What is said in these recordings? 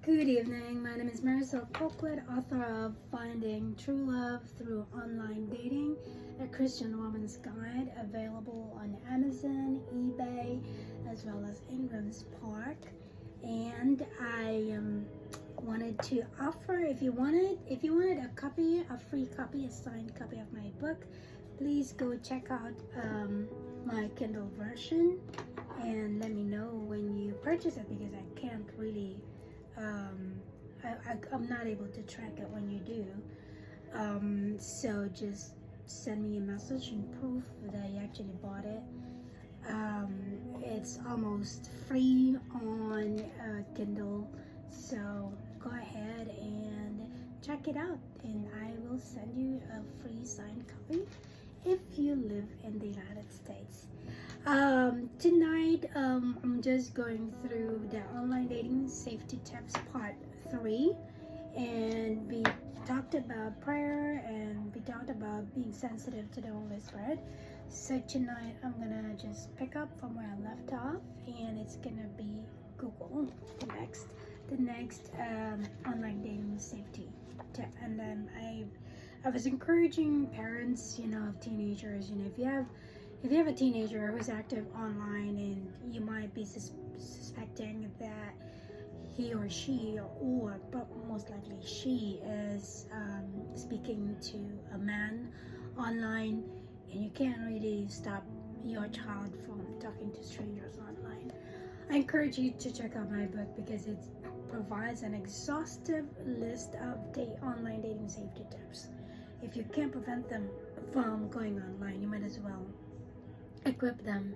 Good evening. My name is Marisol Coquette, author of Finding True Love Through Online Dating, a Christian Woman's Guide, available on Amazon, eBay, as well as Ingram's Park. And I wanted to offer, if you wanted a copy, a free copy, a signed copy of my book, please go check out my Kindle version and let me know when you purchase it, because I can't really I'm not able to track it when you do. So just send me a message and proof that you actually bought it. It's almost free on Kindle, so go ahead and check it out, and I will send you a free signed copy if you live in the United States. Tonight, I'm just going through the online dating safety tips part 3, and we talked about prayer and we talked about being sensitive to the Holy Spirit. So tonight I'm gonna just pick up from where I left off, and it's gonna be Google the next online dating safety tip. And then I was encouraging parents, of teenagers, if you have a teenager who's active online and you might be suspecting that he or she, but most likely she, is speaking to a man online, and you can't really stop your child from talking to strangers online, I encourage you to check out my book, because it provides an exhaustive list of online dating safety tips. If you can't prevent them from going online, you might as well equip them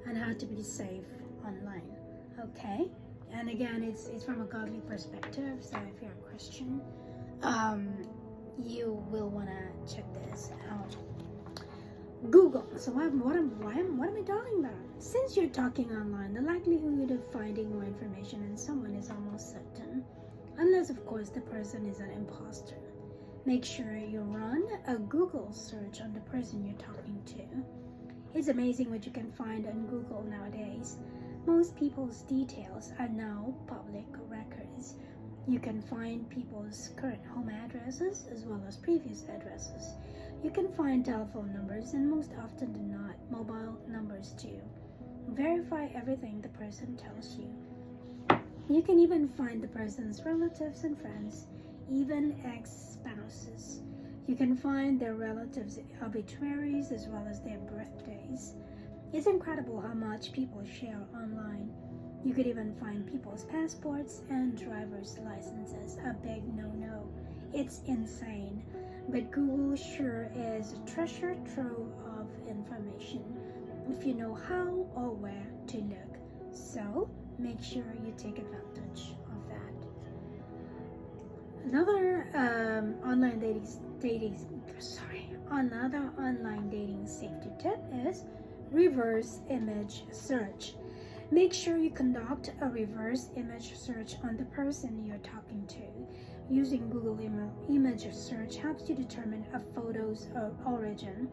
on how to be safe online. Okay, and again, it's from a godly perspective, so if you're a Christian, you will want to check this out. Google. So what am I talking about? Since you're talking online, the likelihood of finding more information on someone is almost certain, unless of course the person is an imposter. Make sure you run a Google search on the person you're talking to. It's amazing what you can find on Google nowadays. Most people's details are now public records. You can find people's current home addresses as well as previous addresses. You can find telephone numbers, and most often than not, mobile numbers too. Verify everything the person tells you. You can even find the person's relatives and friends, even ex-spouses. You can find their relatives' obituaries as well as their birthdays. It's incredible how much people share online. You could even find people's passports and driver's licenses. A big no-no. It's insane. But Google sure is a treasure trove of information if you know how or where to look. So make sure you take advantage of that. Another online dating safety tip is reverse image search. Make sure you conduct a reverse image search on the person you're talking to. Using Google image search helps you determine a photo's origin.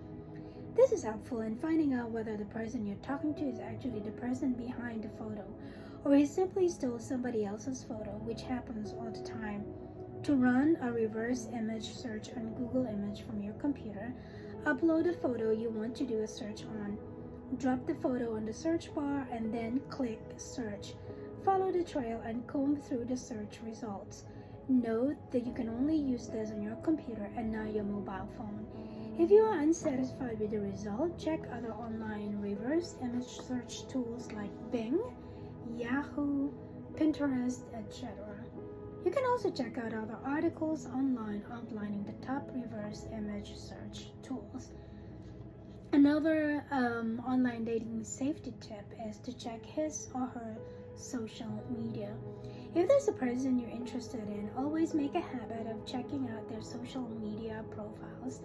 This is helpful in finding out whether the person you're talking to is actually the person behind the photo, or he simply stole somebody else's photo, which happens all the time. To run a reverse image search on Google Image from your computer, upload the photo you want to do a search on. Drop the photo on the search bar and then click search. Follow the trail and comb through the search results. Note that you can only use this on your computer and not your mobile phone. If you are unsatisfied with the result, check other online reverse image search tools like Bing, Yahoo, Pinterest, etc. You can also check out other articles online outlining the top reverse image search tools. Another online dating safety tip is to check his or her social media. If there's a person you're interested in, always make a habit of checking out their social media profiles.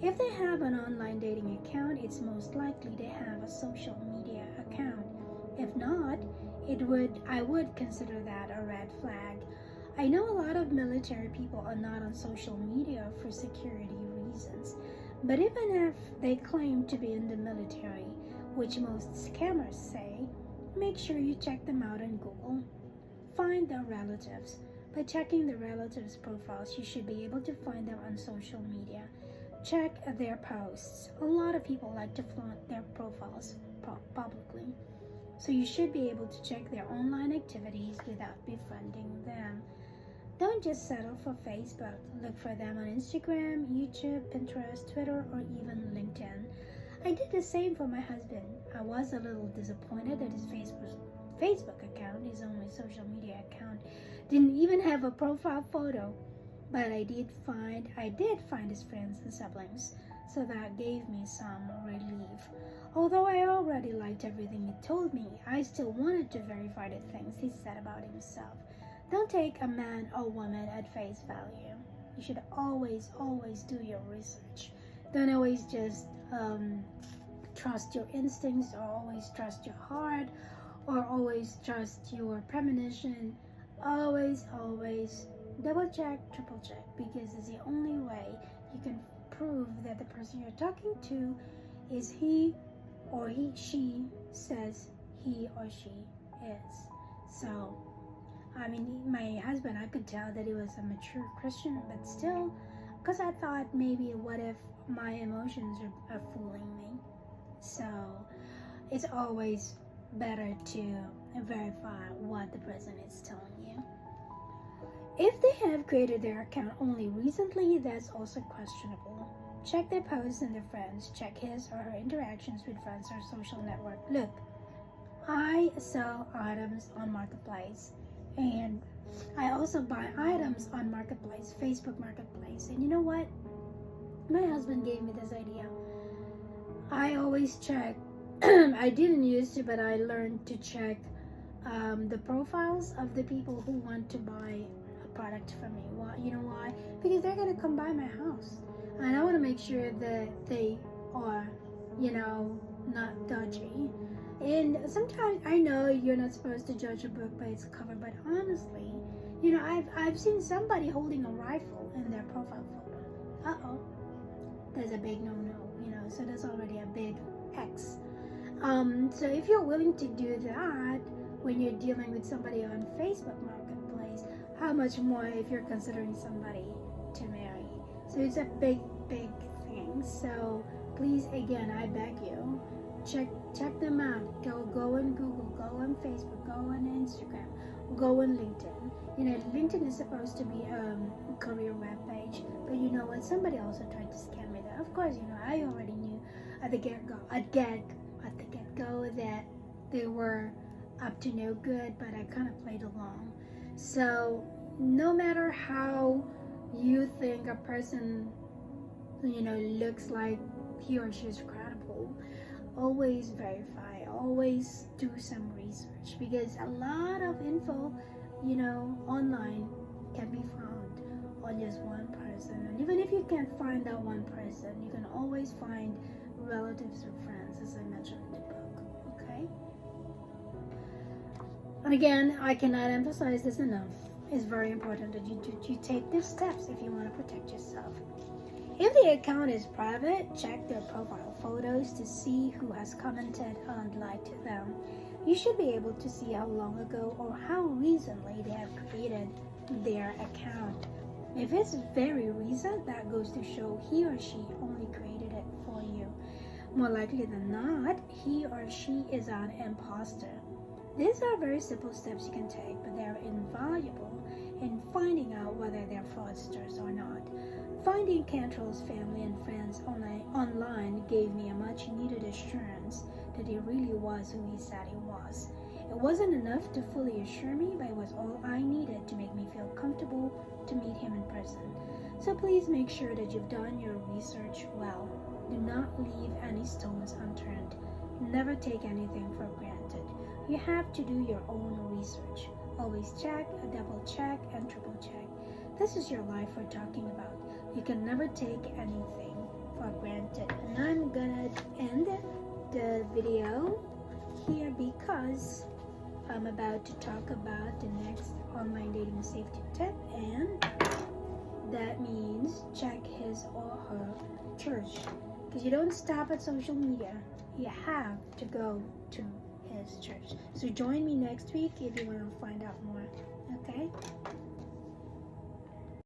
If they have an online dating account, it's most likely they have a social media account. If not, I would consider that a red flag. I know a lot of military people are not on social media for security reasons, but even if they claim to be in the military, which most scammers say, make sure you check them out on Google. Find their relatives, By checking the relatives' profiles, you should be able to find them on social media. Check their posts. A lot of people like to flaunt their profiles publicly, so you should be able to check their online activities without befriending them. Don't just settle for Facebook. Look for them on Instagram, YouTube, Pinterest, Twitter, or even LinkedIn. I did the same for my husband. I was a little disappointed that his Facebook account, his only social media account, didn't even have a profile photo. But I did find his friends and siblings, so that gave me some relief. Although I already liked everything he told me, I still wanted to verify the things he said about himself. Don't take a man or woman at face value. You should always do your research. Don't always just trust your instincts, or always trust your heart, or always trust your premonition. Always double check, triple check, because it's the only way you can prove that the person you're talking to is she says he or she is. So, I mean, my husband, I could tell that he was a mature Christian, but still, because I thought maybe what if my emotions are fooling me. So, it's always better to verify what the person is telling you. If they have created their account only recently, that's also questionable. Check their posts and their friends. Check his or her interactions with friends or social network. Look, I sell items on Marketplace, and I also buy items on Marketplace, Facebook Marketplace. And you know what? My husband gave me this idea. I always check. I didn't used to, but I learned to check the profiles of the people who want to buy a product from me. Why? You know why? Because they're gonna come by my house, and I want to make sure that they are, not dodgy. And sometimes I know you're not supposed to judge a book by its cover, but honestly, I've seen somebody holding a rifle in their profile photo. There's a big no-no. So there's already a big X. So if you're willing to do that when you're dealing with somebody on Facebook Marketplace, how much more if you're considering somebody to marry? So it's a big thing. So please, again, I beg you, check them out. Go on Google, go on Facebook, go on Instagram, go on LinkedIn. LinkedIn is supposed to be a career web page, but you know what? Somebody also tried to scam me there. Of course, I already knew at the get-go that they were up to no good, but I kind of played along. So no matter how you think a person, looks like he or she is credible, always verify, always do some research, because a lot of info, online can be found on just one person. And even if you can't find that one person, you can always find relatives or friends, as I mentioned in the book. Okay? And again, I cannot emphasize this enough. It's very important that you take these steps if you want to protect yourself. If the account is private, check their profile photos to see who has commented and liked them. You should be able to see how long ago or how recently they have created their account. If it's very recent, that goes to show he or she only created it for you. More likely than not, he or she is an imposter. These are very simple steps you can take, but they're invaluable in finding out whether they're fraudsters or not. Finding Cantrell's family and friends online gave me a much needed assurance that he really was who he said he was. It wasn't enough to fully assure me, but it was all I needed to make me feel comfortable to meet him in person. So please make sure that you've done your research well. Do not leave any stones unturned. Never take anything for granted. You have to do your own research. Always check, double check, and triple check. This is your life we're talking about. You can never take anything for granted. And I'm gonna end the video here because I'm about to talk about the next online dating safety tip, and that means check his or her church. Because you don't stop at social media. You have to go to his church. So join me next week if you want to find out more. Okay?